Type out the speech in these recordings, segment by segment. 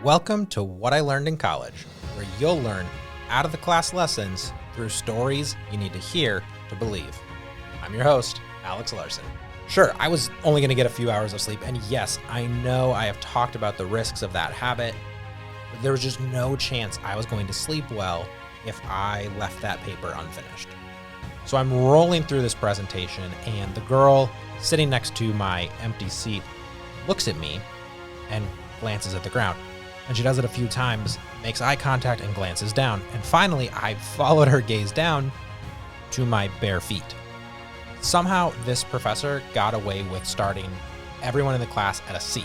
Welcome to What I Learned in College, where you'll learn out-of-the-class lessons through stories you need to hear to believe. I'm your host, Alex Larson. Sure, I was only going to get a few hours of sleep, and yes, I know I have talked about the risks of that habit, but there was just no chance I was going to sleep well if I left that paper unfinished. So I'm rolling through this presentation, and the girl sitting next to my empty seat looks at me and glances at the ground. And she does it a few times, makes eye contact and glances down. And finally, I followed her gaze down to my bare feet. Somehow, this professor got away with starting everyone in the class at a C.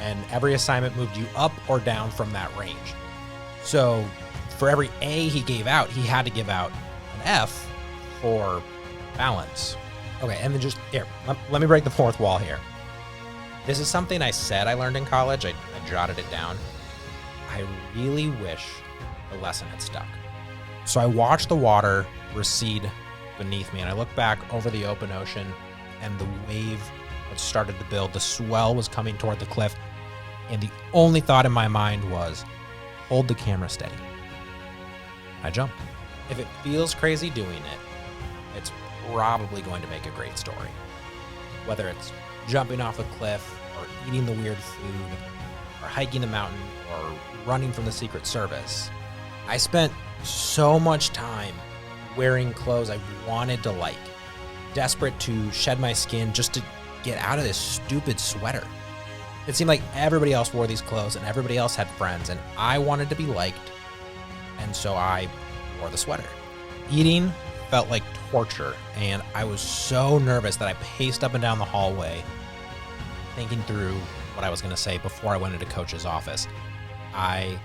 And every assignment moved you up or down from that range. So for every A he gave out, he had to give out an F for balance. Okay, and then just here, let me break the fourth wall here. This is something I said I learned in college. I jotted it down. I really wish the lesson had stuck. So I watched the water recede beneath me, and I looked back over the open ocean, and the wave had started to build. The swell was coming toward the cliff, and the only thought in my mind was, hold the camera steady. I jumped. If it feels crazy doing it, it's probably going to make a great story. Whether it's jumping off a cliff, or eating the weird food, or hiking the mountain, or running from the Secret Service. I spent so much time wearing clothes I wanted to like, desperate to shed my skin just to get out of this stupid sweater. It seemed like everybody else wore these clothes and everybody else had friends, and I wanted to be liked, and so I wore the sweater. Eating felt like torture, and I was so nervous that I paced up and down the hallway, thinking through what I was going to say before I went into Coach's office. I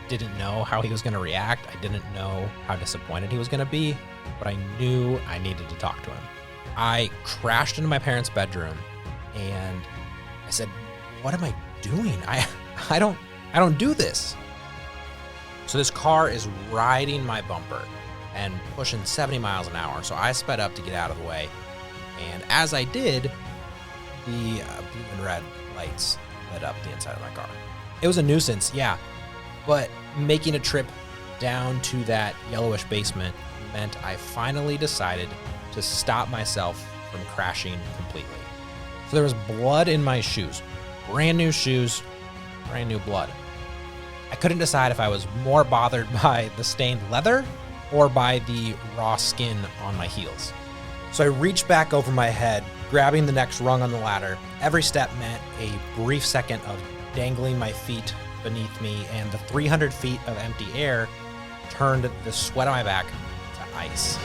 didn't know how he was going to react. I didn't know how disappointed he was going to be, but I knew I needed to talk to him. I crashed into my parents' bedroom and I said, "What am I doing? I don't do this." So this car is riding my bumper and pushing 70 miles an hour. So I sped up to get out of the way. And as I did, the blue and red lights lit up the inside of my car. It was a nuisance, yeah, but making a trip down to that yellowish basement meant I finally decided to stop myself from crashing completely. So there was blood in my shoes, brand new shoes, brand new blood. I couldn't decide if I was more bothered by the stained leather or by the raw skin on my heels. So I reached back over my head, grabbing the next rung on the ladder. Every step meant a brief second of dangling my feet beneath me, and the 300 feet of empty air turned the sweat on my back to ice.